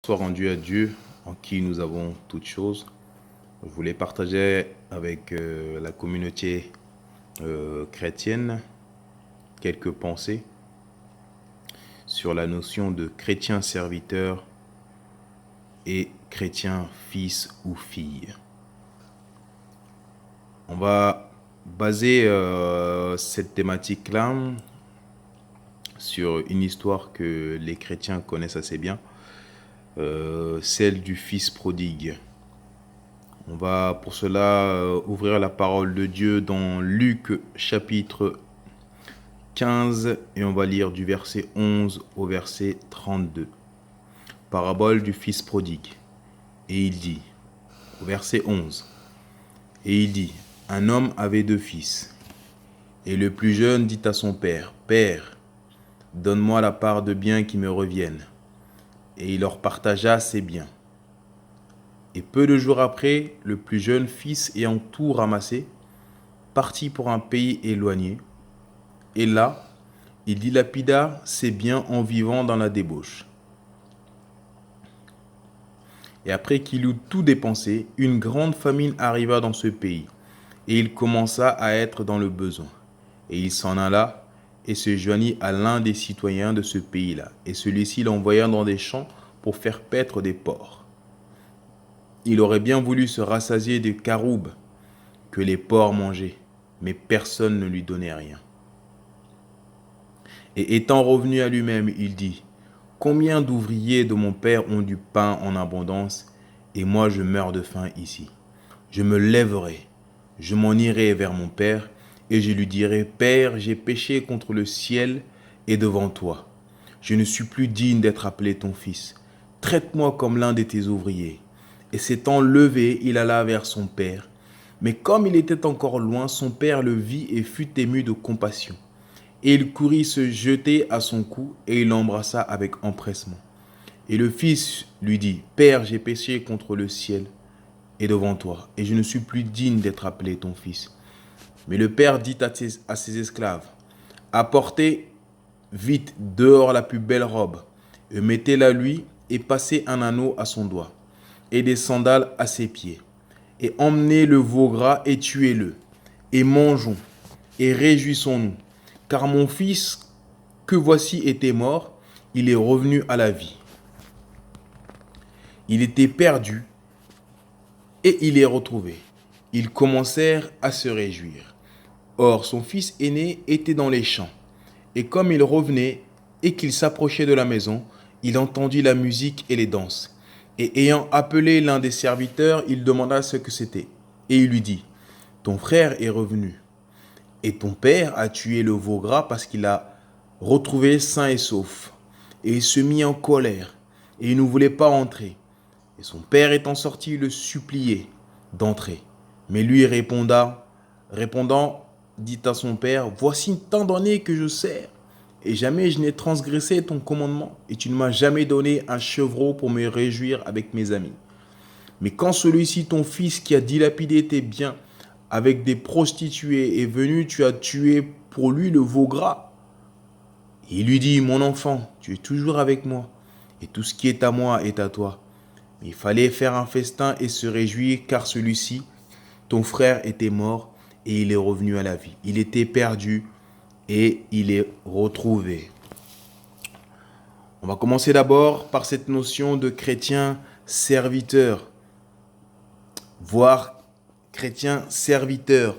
Soit rendu à Dieu, en qui nous avons toutes choses. Je voulais partager avec la communauté chrétienne quelques pensées sur la notion de chrétien serviteur et chrétien fils ou fille. On va baser cette thématique-là sur une histoire que les chrétiens connaissent assez bien, celle du fils prodigue. On va pour cela ouvrir la parole de Dieu dans Luc chapitre 15 et on va lire du verset 11 au verset 32. Parabole du fils prodigue. Et il dit, au verset 11, et il dit, un homme avait 2 fils. Et le plus jeune dit à son père, Père, donne-moi la part de biens qui me reviennent. Et il leur partagea ses biens. Et peu de jours après, le plus jeune fils ayant tout ramassé, partit pour un pays éloigné. Et là, il dilapida ses biens en vivant dans la débauche. Et après qu'il eut tout dépensé, une grande famine arriva dans ce pays. Et il commença à être dans le besoin. Et il s'en alla et se joignit à l'un des citoyens de ce pays-là. Et celui-ci l'envoya dans des champs pour faire paître des porcs. Il aurait bien voulu se rassasier des caroubes que les porcs mangeaient, mais personne ne lui donnait rien. Et étant revenu à lui-même, il dit, « Combien d'ouvriers de mon père ont du pain en abondance, et moi je meurs de faim ici. Je me lèverai, je m'en irai vers mon père, et je lui dirai, Père, j'ai péché contre le ciel et devant toi. Je ne suis plus digne d'être appelé ton fils. Traite-moi comme l'un de tes ouvriers. » Et s'étant levé, il alla vers son père. Mais comme il était encore loin, son père le vit et fut ému de compassion. Et il courut se jeter à son cou, et il l'embrassa avec empressement. Et le fils lui dit, Père, j'ai péché contre le ciel et devant toi, et je ne suis plus digne d'être appelé ton fils. Mais le père dit à ses esclaves, apportez vite dehors la plus belle robe, et mettez-la lui, et passez un anneau à son doigt, et des sandales à ses pieds. Et emmenez le veau gras et tuez-le, et mangeons, et réjouissons-nous. Car mon fils, que voici était mort, il est revenu à la vie. Il était perdu, et il est retrouvé. Ils commencèrent à se réjouir. Or, son fils aîné était dans les champs. Et comme il revenait et qu'il s'approchait de la maison, il entendit la musique et les danses. Et ayant appelé l'un des serviteurs, il demanda ce que c'était. Et il lui dit, ton frère est revenu. Et ton père a tué le veau gras parce qu'il l'a retrouvé sain et sauf. Et il se mit en colère. Et il ne voulait pas entrer. Et son père étant sorti, le suppliait d'entrer. Mais lui répondant, dit à son père, voici tant d'années que je sers, et jamais je n'ai transgressé ton commandement, et tu ne m'as jamais donné un chevreau pour me réjouir avec mes amis. Mais quand celui-ci, ton fils, qui a dilapidé tes biens avec des prostituées, est venu, tu as tué pour lui le veau gras. Et il lui dit, mon enfant, tu es toujours avec moi, et tout ce qui est à moi est à toi. Mais il fallait faire un festin et se réjouir, car celui-ci, ton frère, était mort, et il est revenu à la vie. Il était perdu, et il est retrouvé. On va commencer d'abord par cette notion de chrétien serviteur, voire chrétien serviteur,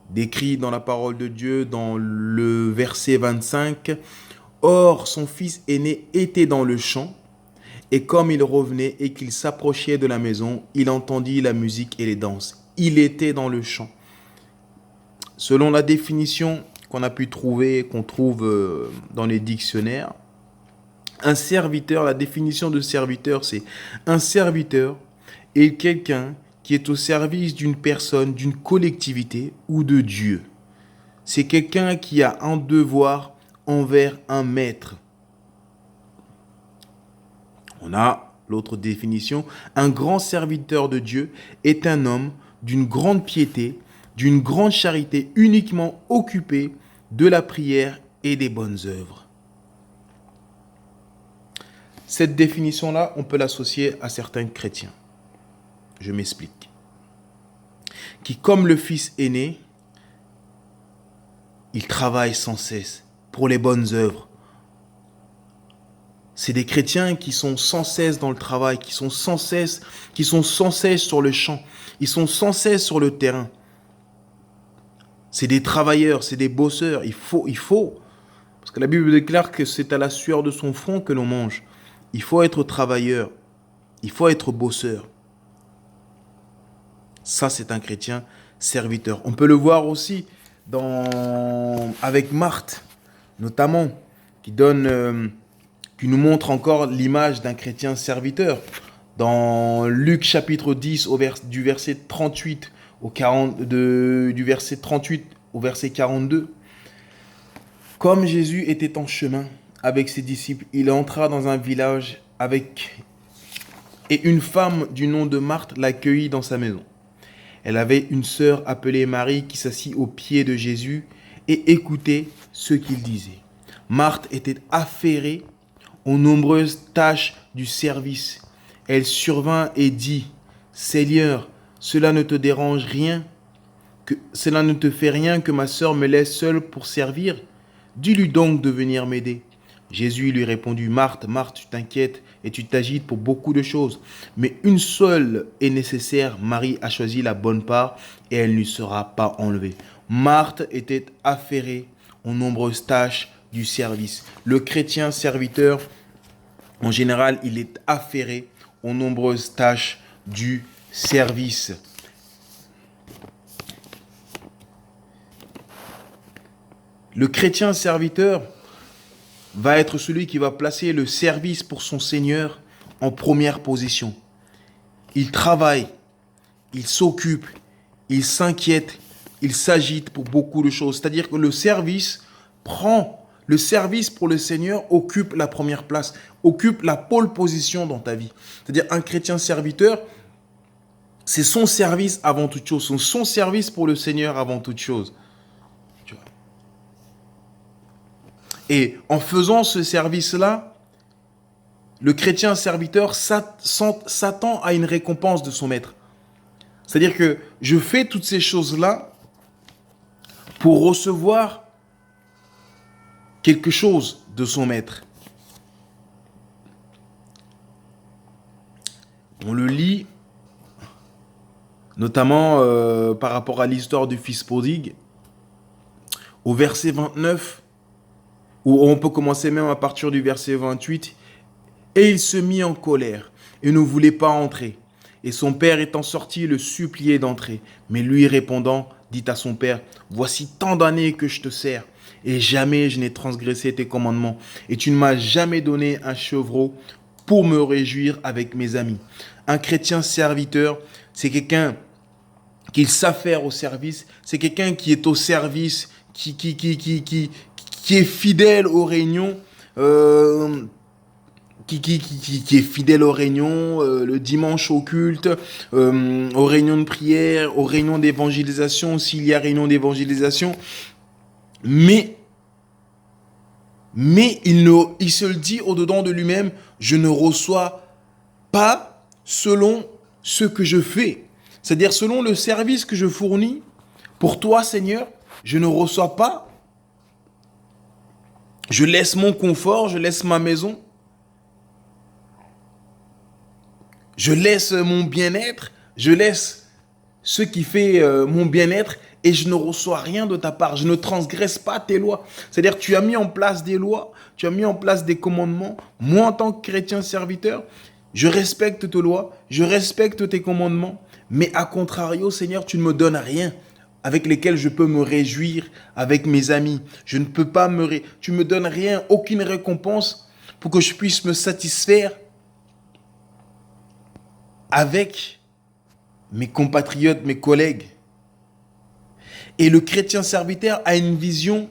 décrit dans la parole de Dieu dans le verset 25. Or, son fils aîné était dans le champ, et comme il revenait et qu'il s'approchait de la maison, il entendit la musique et les danses. Il était dans le champ. Selon la définition qu'on a pu trouver, qu'on trouve dans les dictionnaires, un serviteur, la définition de serviteur, c'est un serviteur est quelqu'un qui est au service d'une personne, d'une collectivité ou de Dieu. C'est quelqu'un qui a un devoir envers un maître. On a l'autre définition, un grand serviteur de Dieu est un homme d'une grande piété, d'une grande charité, uniquement occupé de la prière et des bonnes œuvres. Cette définition-là, on peut l'associer à certains chrétiens. Je m'explique. Qui, comme le fils aîné, il travaille sans cesse pour les bonnes œuvres. C'est des chrétiens qui sont sans cesse dans le travail, qui sont sans cesse sur le champ, ils sont sans cesse sur le terrain. C'est des travailleurs, c'est des bosseurs. Il faut, parce que la Bible déclare que c'est à la sueur de son front que l'on mange. Il faut être travailleur, il faut être bosseur. Ça, c'est un chrétien serviteur. On peut le voir aussi avec Marthe, notamment, qui nous montre encore l'image d'un chrétien serviteur. Dans Luc chapitre 10, du verset 38 du verset 38 au verset 42, comme Jésus était en chemin avec ses disciples, il entra dans un village et une femme du nom de Marthe l'accueillit dans sa maison. Elle avait une sœur appelée Marie qui s'assit aux pieds de Jésus et écoutait ce qu'il disait. Marthe était affairée aux nombreuses tâches du service. Elle survint et dit, « Seigneur, cela ne te dérange rien, cela ne te fait rien que ma sœur me laisse seule pour servir? Dis-lui donc de venir m'aider. » Jésus lui répondit, « Marthe, Marthe, tu t'inquiètes et tu t'agites pour beaucoup de choses, mais une seule est nécessaire. Marie a choisi la bonne part et elle ne lui sera pas enlevée. » Marthe était affairée aux nombreuses tâches du service. Le chrétien serviteur, en général, il est affairé aux nombreuses tâches du service. Le chrétien serviteur va être celui qui va placer le service pour son Seigneur en première position. Il travaille, il s'occupe, il s'inquiète, il s'agite pour beaucoup de choses. C'est-à-dire que le service pour le Seigneur occupe la première place, occupe la pole position dans ta vie. C'est-à-dire un chrétien serviteur, c'est son service avant toute chose, son service pour le Seigneur avant toute chose. Et en faisant ce service-là, le chrétien serviteur s'attend à une récompense de son maître. C'est-à-dire que je fais toutes ces choses-là pour recevoir quelque chose de son maître. On le lit notamment par rapport à l'histoire du fils prodigue, au verset 29, ou on peut commencer même à partir du verset 28. Et il se mit en colère et ne voulait pas entrer. Et son père étant sorti le suppliait d'entrer. Mais lui répondant, dit à son père, « Voici tant d'années que je te sers, et jamais je n'ai transgressé tes commandements. Et tu ne m'as jamais donné un chevreau pour me réjouir avec mes amis. » Un chrétien serviteur, c'est quelqu'un qui s'affaire au service, c'est quelqu'un qui est au service, qui est fidèle aux réunions, qui est fidèle aux réunions, le dimanche au culte, aux réunions de prière, aux réunions d'évangélisation, s'il y a réunion d'évangélisation. Mais il se le dit au-dedans de lui-même, je ne reçois pas selon ce que je fais. C'est-à-dire selon le service que je fournis pour toi, Seigneur, je ne reçois pas. Je laisse mon confort, je laisse ma maison. Je laisse mon bien-être, je laisse ce qui fait mon bien-être et je ne reçois rien de ta part. Je ne transgresse pas tes lois. C'est-à-dire tu as mis en place des lois, tu as mis en place des commandements. Moi, en tant que chrétien serviteur, je respecte tes lois, je respecte tes commandements. Mais à contrario, Seigneur, tu ne me donnes rien avec lesquels je peux me réjouir avec mes amis. Je ne peux pas tu me donnes rien, aucune récompense pour que je puisse me satisfaire avec mes compatriotes, mes collègues. Et le chrétien serviteur a une vision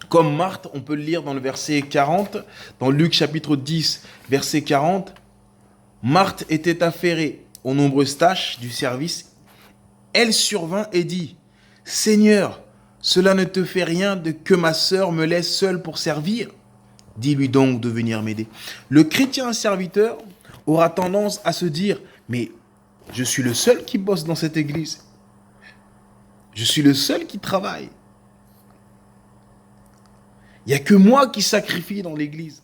comme Marthe, on peut le lire dans le verset 40, dans Luc chapitre 10, verset 40. Marthe était affairée aux nombreuses tâches du service. Elle survint et dit, « Seigneur, cela ne te fait rien de que ma sœur me laisse seule pour servir. » Dis-lui donc de venir m'aider. Le chrétien serviteur aura tendance à se dire, mais je suis le seul qui bosse dans cette église. Je suis le seul qui travaille. Il n'y a que moi qui sacrifie dans l'église.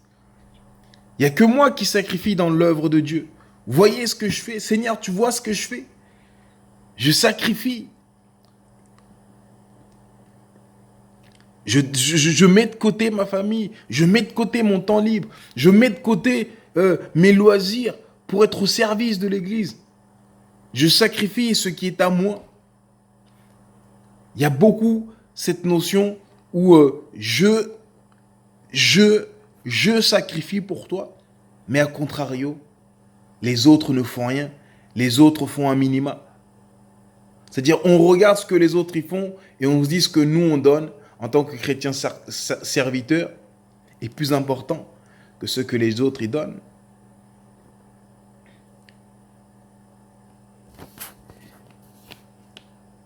Il n'y a que moi qui sacrifie dans l'œuvre de Dieu. Voyez ce que je fais. Seigneur, tu vois ce que je fais. Je sacrifie. Je mets de côté ma famille. Je mets de côté mon temps libre. Je mets de côté mes loisirs pour être au service de l'église. Je sacrifie ce qui est à moi. Il y a beaucoup cette notion où je sacrifie pour toi, mais à contrario, les autres ne font rien, les autres font un minima. C'est-à-dire, on regarde ce que les autres y font et on se dit ce que nous on donne en tant que chrétien serviteur est plus important que ce que les autres y donnent.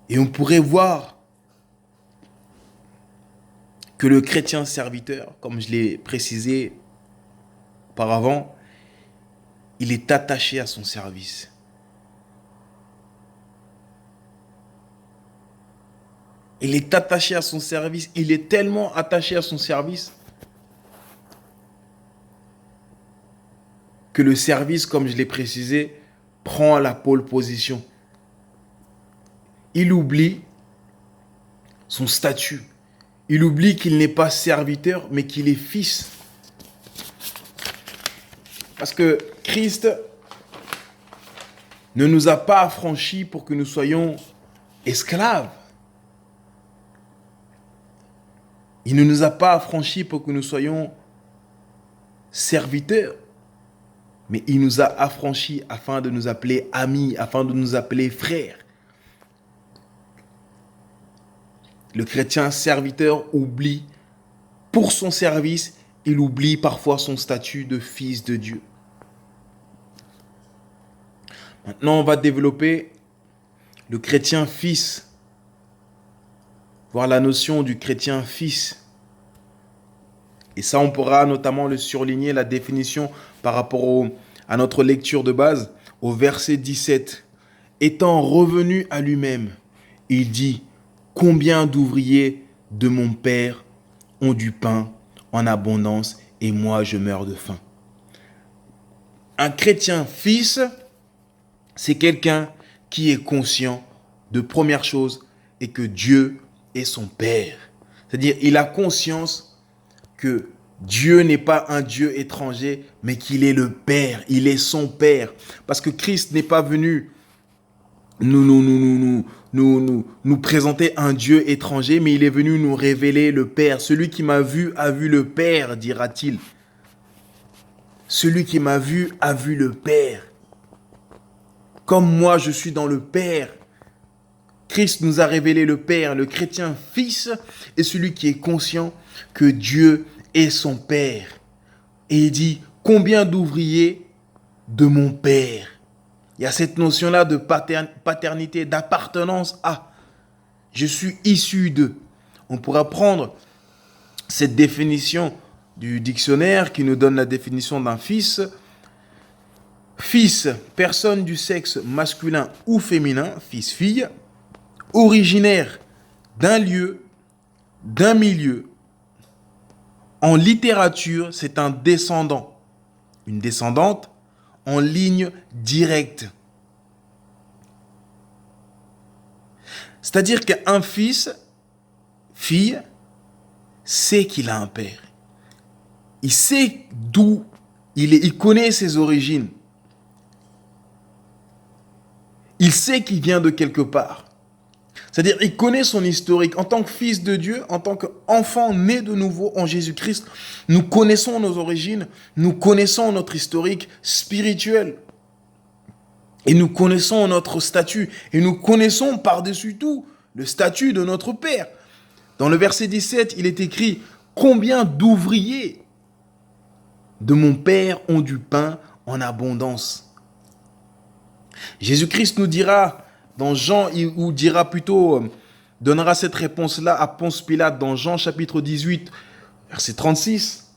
Et on pourrait voir que le chrétien serviteur, comme je l'ai précisé auparavant, il est attaché à son service. Il est attaché à son service. Il est tellement attaché à son service que le service, comme je l'ai précisé, prend la pole position. Il oublie son statut. Il oublie qu'il n'est pas serviteur, mais qu'il est fils. Parce que Christ ne nous a pas affranchis pour que nous soyons esclaves. Il ne nous a pas affranchis pour que nous soyons serviteurs. Mais il nous a affranchis afin de nous appeler amis, afin de nous appeler frères. Le chrétien serviteur oublie, pour son service, il oublie parfois son statut de fils de Dieu. Maintenant, on va développer le chrétien fils, voir la notion du chrétien fils. Et ça, on pourra notamment le surligner, la définition par rapport à notre lecture de base, au verset 17. Étant revenu à lui-même, il dit: combien d'ouvriers de mon père ont du pain en abondance et moi je meurs de faim. Un chrétien fils, c'est quelqu'un qui est conscient de première chose et que Dieu est son père. C'est-à-dire, il a conscience que Dieu n'est pas un Dieu étranger, mais qu'il est le Père, il est son Père. Parce que Christ n'est pas venu nous présenter un Dieu étranger, mais il est venu nous révéler le Père. Celui qui m'a vu a vu le Père, dira-t-il. Celui qui m'a vu a vu le Père. Comme moi, je suis dans le Père. Christ nous a révélé le Père. Le chrétien fils est celui qui est conscient que Dieu est son Père. Et il dit, combien d'ouvriers de mon Père? Il y a cette notion-là de paternité, d'appartenance à. Je suis issu de. On pourra prendre cette définition du dictionnaire qui nous donne la définition d'un fils. Fils, personne du sexe masculin ou féminin, fils-fille, originaire d'un lieu, d'un milieu. En littérature, c'est un descendant, une descendante en ligne directe. C'est-à-dire qu'un fils, fille, sait qu'il a un père. Il sait d'où il est, il connaît ses origines. Il sait qu'il vient de quelque part. C'est-à-dire, il connaît son historique. En tant que fils de Dieu, en tant qu'enfant né de nouveau en Jésus-Christ, nous connaissons nos origines, nous connaissons notre historique spirituel. Et nous connaissons notre statut. Et nous connaissons par-dessus tout le statut de notre Père. Dans le verset 17, il est écrit « Combien d'ouvriers de mon Père ont du pain en abondance ?» Jésus-Christ nous dira, dans Jean, ou dira plutôt, donnera cette réponse-là à Ponce Pilate dans Jean chapitre 18, verset 36.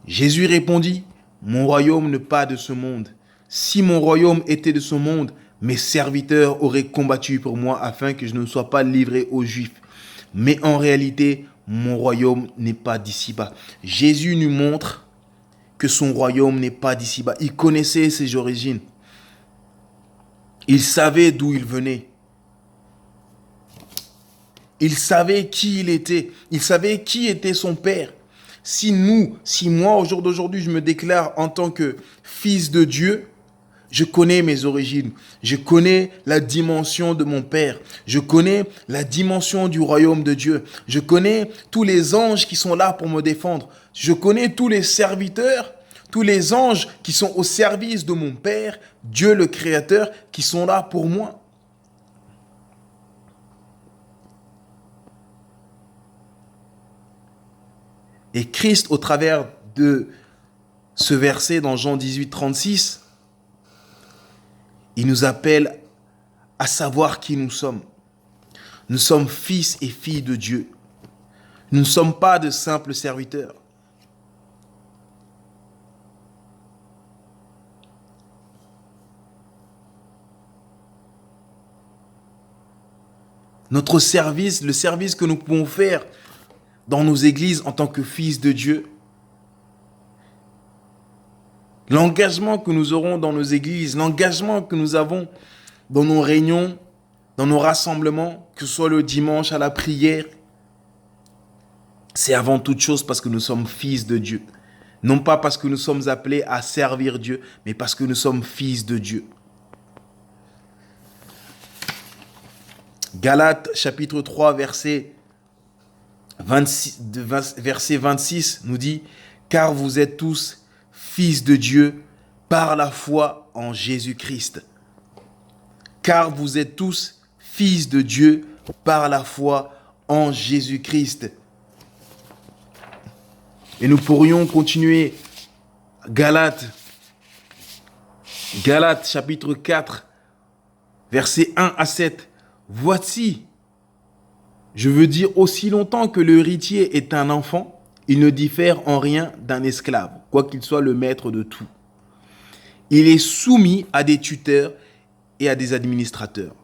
Jésus répondit, mon royaume n'est pas de ce monde. Si mon royaume était de ce monde, mes serviteurs auraient combattu pour moi afin que je ne sois pas livré aux Juifs. Mais en réalité, mon royaume n'est pas d'ici-bas. Jésus nous montre que son royaume n'est pas d'ici-bas. Il connaissait ses origines. Il savait d'où il venait. Il savait qui il était. Il savait qui était son père. Si moi, au jour d'aujourd'hui, je me déclare en tant que fils de Dieu, je connais mes origines. Je connais la dimension de mon père. Je connais la dimension du royaume de Dieu. Je connais tous les anges qui sont là pour me défendre. Je connais tous les serviteurs, tous les anges qui sont au service de mon Père, Dieu le Créateur, qui sont là pour moi. Et Christ, au travers de ce verset dans Jean 18, 36, il nous appelle à savoir qui nous sommes. Nous sommes fils et filles de Dieu. Nous ne sommes pas de simples serviteurs. Notre service, le service que nous pouvons faire dans nos églises en tant que fils de Dieu, l'engagement que nous aurons dans nos églises, l'engagement que nous avons dans nos réunions, dans nos rassemblements, que ce soit le dimanche à la prière, c'est avant toute chose parce que nous sommes fils de Dieu. Non pas parce que nous sommes appelés à servir Dieu, mais parce que nous sommes fils de Dieu. Galates chapitre 3, verset 26 nous dit « Car vous êtes tous fils de Dieu par la foi en Jésus-Christ. » Car vous êtes tous fils de Dieu par la foi en Jésus-Christ. Et nous pourrions continuer. Galates chapitre 4, versets 1 à 7. Voici, je veux dire, aussi longtemps que l'héritier est un enfant, il ne diffère en rien d'un esclave, quoiqu'il soit le maître de tout. Il est soumis à des tuteurs et à des administrateurs,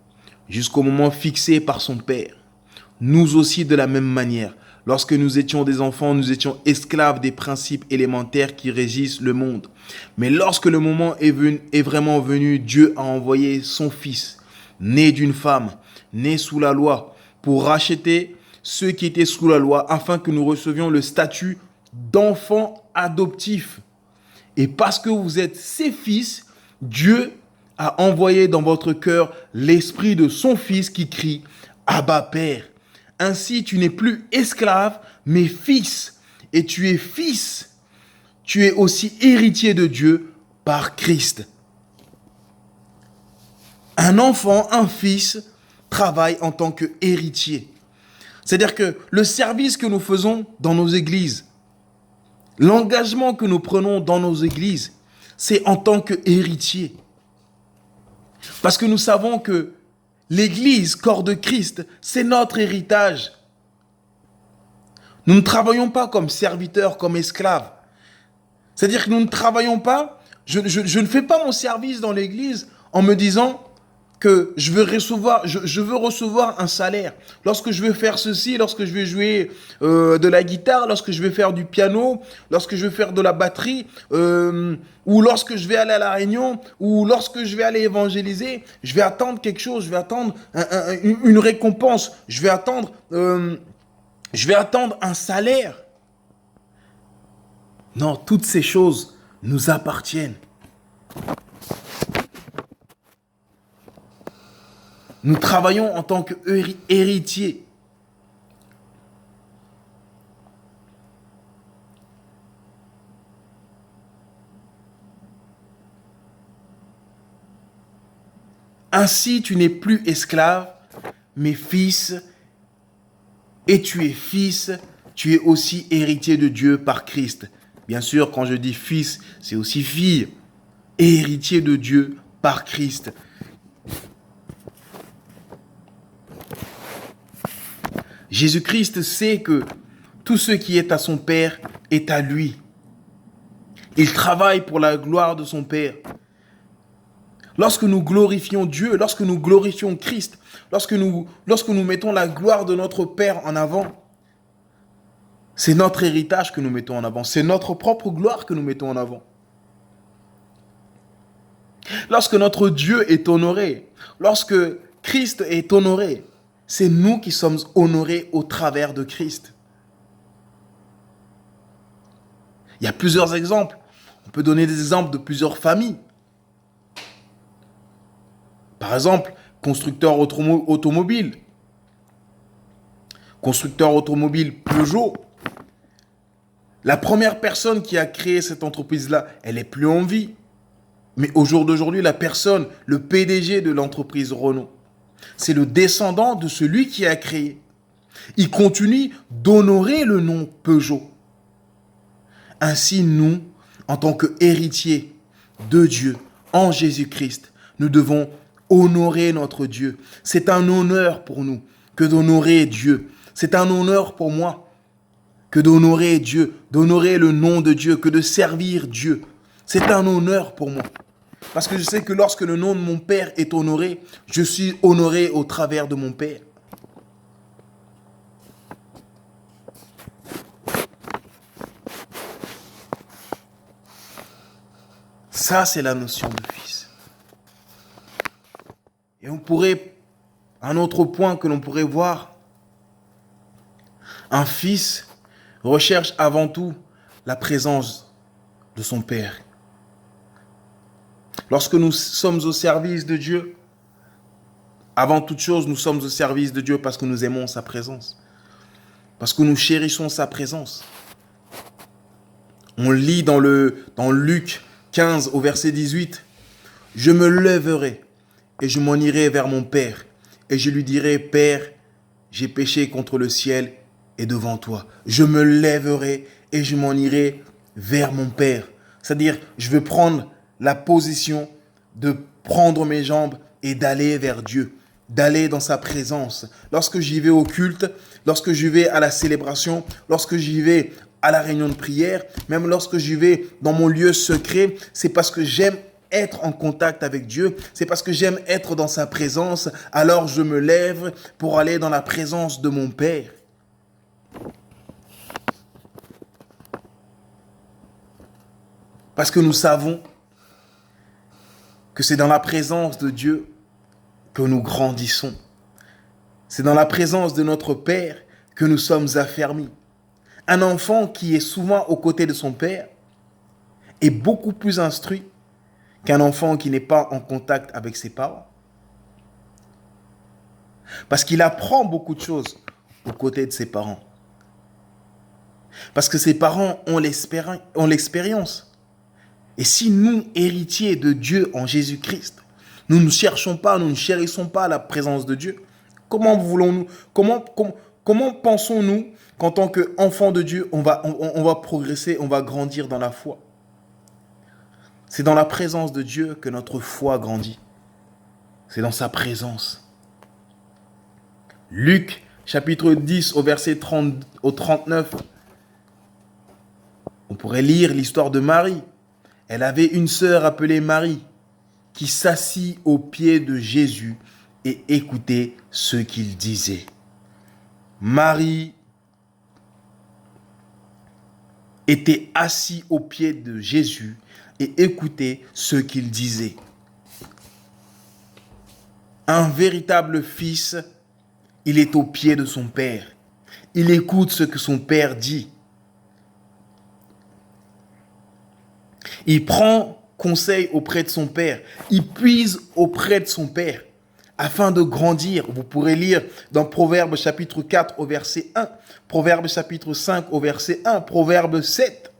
jusqu'au moment fixé par son père. Nous aussi, de la même manière, lorsque nous étions des enfants, nous étions esclaves des principes élémentaires qui régissent le monde. Mais lorsque le moment est vraiment venu, Dieu a envoyé son Fils, né d'une femme, né sous la loi, pour racheter ceux qui étaient sous la loi, afin que nous recevions le statut d'enfants adoptifs. Et parce que vous êtes ses fils, Dieu a envoyé dans votre cœur l'esprit de son Fils qui crie « Abba Père ». Ainsi, tu n'es plus esclave, mais fils. Et tu es fils. Tu es aussi héritier de Dieu par Christ. Un enfant, un fils, travaille en tant qu'héritier. C'est-à-dire que le service que nous faisons dans nos églises, l'engagement que nous prenons dans nos églises, c'est en tant qu'héritier. Parce que nous savons que l'Église, corps de Christ, c'est notre héritage. Nous ne travaillons pas comme serviteurs, comme esclaves. C'est-à-dire que nous ne travaillons pas, je ne fais pas mon service dans l'Église en me disant que je veux recevoir un salaire. Lorsque je veux faire ceci, lorsque je vais jouer de la guitare, lorsque je vais faire du piano, lorsque je vais faire de la batterie, ou lorsque je vais aller à la réunion, ou lorsque je vais aller évangéliser, je vais attendre quelque chose, je vais attendre une récompense, je vais attendre un salaire. Non, toutes ces choses nous appartiennent. Nous travaillons en tant qu'héritiers. Ainsi, tu n'es plus esclave, mais fils. Et tu es fils, tu es aussi héritier de Dieu par Christ. Bien sûr, quand je dis fils, c'est aussi fille. Et héritier de Dieu par Christ. Jésus-Christ sait que tout ce qui est à son Père est à lui. Il travaille pour la gloire de son Père. Lorsque nous glorifions Dieu, lorsque nous glorifions Christ, lorsque nous mettons la gloire de notre Père en avant, c'est notre héritage que nous mettons en avant. C'est notre propre gloire que nous mettons en avant. Lorsque notre Dieu est honoré, lorsque Christ est honoré, c'est nous qui sommes honorés au travers de Christ. Il y a plusieurs exemples. On peut donner des exemples de plusieurs familles. Par exemple, constructeur automobile. Constructeur automobile Peugeot. La première personne qui a créé cette entreprise-là, elle n'est plus en vie. Mais au jour d'aujourd'hui, la personne, le PDG de l'entreprise Renault, c'est le descendant de celui qui a créé. Il continue d'honorer le nom Peugeot. Ainsi, nous, en tant qu'héritiers de Dieu, en Jésus-Christ, nous devons honorer notre Dieu. C'est un honneur pour nous que d'honorer Dieu. C'est un honneur pour moi que d'honorer Dieu, d'honorer le nom de Dieu, que de servir Dieu. C'est un honneur pour moi. Parce que je sais que lorsque le nom de mon Père est honoré, je suis honoré au travers de mon Père. Ça, c'est la notion de fils. Et on pourrait, un autre point que l'on pourrait voir, un fils recherche avant tout la présence de son Père. Lorsque nous sommes au service de Dieu, avant toute chose, nous sommes au service de Dieu parce que nous aimons sa présence. Parce que nous chérissons sa présence. On lit dans Luc 15 au verset 18, « Je me lèverai et je m'en irai vers mon Père et je lui dirai, Père, j'ai péché contre le ciel et devant toi. Je me lèverai et je m'en irai vers mon Père. » C'est-à-dire, je veux prendre la position de prendre mes jambes et d'aller vers Dieu, d'aller dans sa présence. Lorsque j'y vais au culte, lorsque j'y vais à la célébration, lorsque j'y vais à la réunion de prière, même lorsque j'y vais dans mon lieu secret, c'est parce que j'aime être en contact avec Dieu, c'est parce que j'aime être dans sa présence, alors je me lève pour aller dans la présence de mon Père. Parce que nous savons que c'est dans la présence de Dieu que nous grandissons. C'est dans la présence de notre Père que nous sommes affermis. Un enfant qui est souvent aux côtés de son Père est beaucoup plus instruit qu'un enfant qui n'est pas en contact avec ses parents. Parce qu'il apprend beaucoup de choses aux côtés de ses parents. Parce que ses parents ont l'expérience. Et si nous, héritiers de Dieu en Jésus-Christ, nous ne cherchons pas, nous ne chérissons pas la présence de Dieu, comment pensons-nous qu'en tant qu'enfants de Dieu, on va progresser, on va grandir dans la foi? C'est dans la présence de Dieu que notre foi grandit. C'est dans sa présence. Luc, chapitre 10, au verset 30 au 39, on pourrait lire l'histoire de Marie. Elle avait une sœur appelée Marie qui s'assit aux pieds de Jésus et écoutait ce qu'il disait. Marie était assise aux pieds de Jésus et écoutait ce qu'il disait. Un véritable fils, il est aux pieds de son père. Il écoute ce que son père dit. Il prend conseil auprès de son père. Il puise auprès de son père afin de grandir. Vous pourrez lire dans Proverbes chapitre 4 au verset 1, Proverbes chapitre 5 au verset 1, Proverbes 7.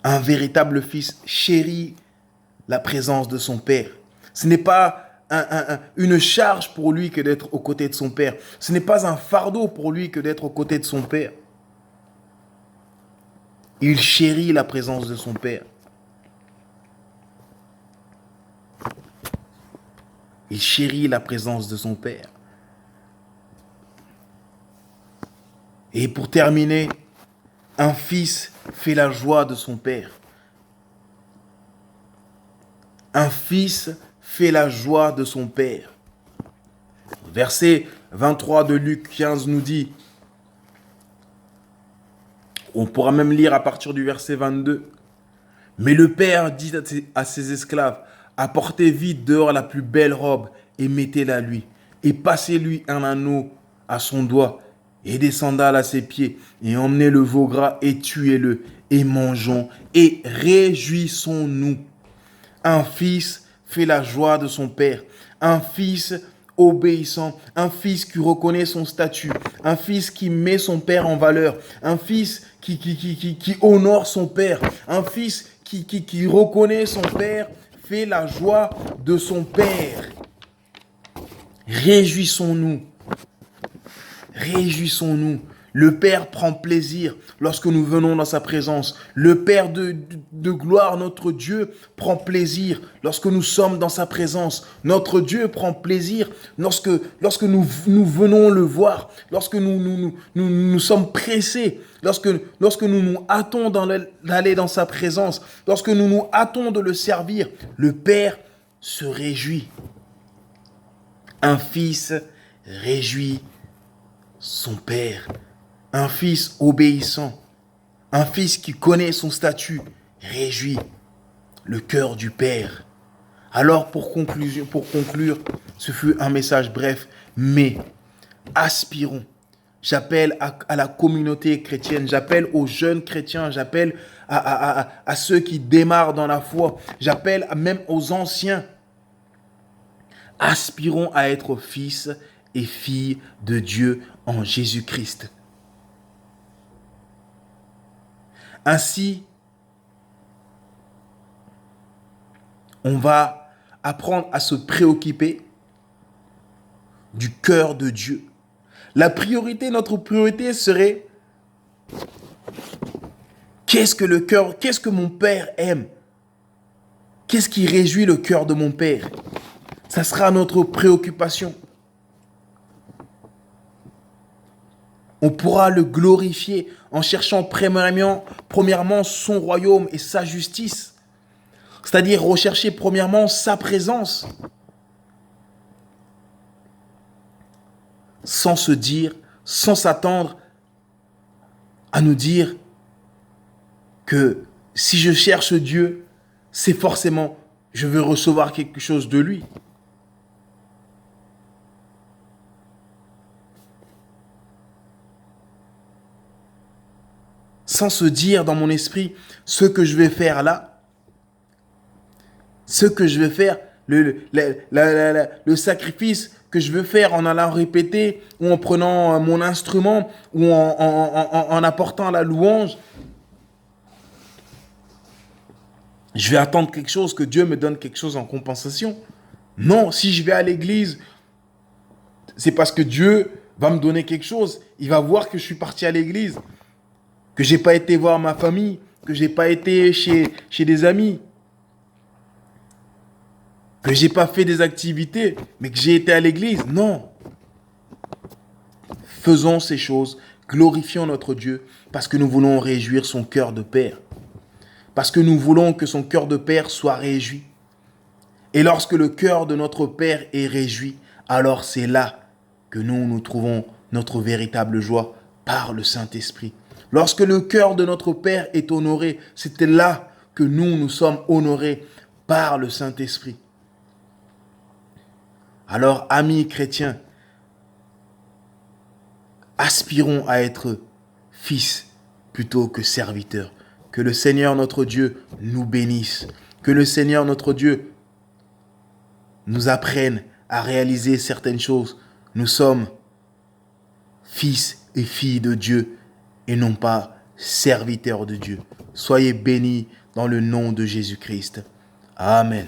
Un véritable fils chérit la présence de son père. Ce n'est pas une charge pour lui que d'être aux côtés de son père. Ce n'est pas un fardeau pour lui que d'être aux côtés de son père. Il chérit la présence de son père. Il chérit la présence de son père. Et pour terminer, un fils fait la joie de son père. Un fils fait la joie de son père. Verset 23 de Luc 15 nous dit, on pourra même lire à partir du verset 22, mais le père dit à ses esclaves, apportez vite dehors la plus belle robe et mettez-la à lui, et passez-lui un anneau à son doigt et des sandales à ses pieds, et emmenez le veau gras et tuez-le, et mangeons et réjouissons-nous. Un fils fait la joie de son père, un fils obéissant, un fils qui reconnaît son statut, un fils qui met son père en valeur, un fils qui honore son père, un fils qui reconnaît son père, fait la joie de son père. Réjouissons-nous. Réjouissons-nous. Le Père prend plaisir lorsque nous venons dans sa présence. Le Père de gloire, notre Dieu, prend plaisir lorsque nous sommes dans sa présence. Notre Dieu prend plaisir lorsque nous venons le voir, lorsque nous sommes pressés, lorsque nous nous hâtons d'aller dans sa présence, lorsque nous nous hâtons de le servir. Le Père se réjouit. Un fils réjouit son père. Un fils obéissant, un fils qui connaît son statut, réjouit le cœur du Père. Alors pour conclure, ce fut un message bref, mais aspirons. J'appelle à la communauté chrétienne, j'appelle aux jeunes chrétiens, j'appelle à ceux qui démarrent dans la foi, j'appelle même aux anciens. Aspirons à être fils et filles de Dieu en Jésus-Christ. Ainsi, on va apprendre à se préoccuper du cœur de Dieu. Notre priorité serait qu'est-ce que mon Père aime? Qu'est-ce qui réjouit le cœur de mon Père? Ça sera notre préoccupation. On pourra le glorifier en cherchant premièrement son royaume et sa justice. C'est-à-dire rechercher premièrement sa présence. Sans s'attendre à nous dire que si je cherche Dieu, c'est forcément je veux recevoir quelque chose de lui. Sans se dire dans mon esprit, ce que je vais faire là, ce que je vais faire, le sacrifice que je veux faire en allant répéter, ou en prenant mon instrument, ou en apportant la louange, je vais attendre quelque chose, que Dieu me donne quelque chose en compensation. Non, si je vais à l'église, c'est parce que Dieu va me donner quelque chose. Il va voir que je suis parti à l'église, que j'ai pas été voir ma famille, que j'ai pas été chez des amis, que j'ai pas fait des activités, mais que j'ai été à l'église. Non. Faisons ces choses, glorifions notre Dieu, parce que nous voulons réjouir son cœur de Père. Parce que nous voulons que son cœur de Père soit réjoui. Et lorsque le cœur de notre Père est réjoui, alors c'est là que nous trouvons notre véritable joie par le Saint-Esprit. Lorsque le cœur de notre Père est honoré, c'est là que nous sommes honorés par le Saint-Esprit. Alors, amis chrétiens, aspirons à être fils plutôt que serviteurs. Que le Seigneur notre Dieu nous bénisse. Que le Seigneur notre Dieu nous apprenne à réaliser certaines choses. Nous sommes fils et filles de Dieu et non pas serviteurs de Dieu. Soyez bénis dans le nom de Jésus-Christ. Amen.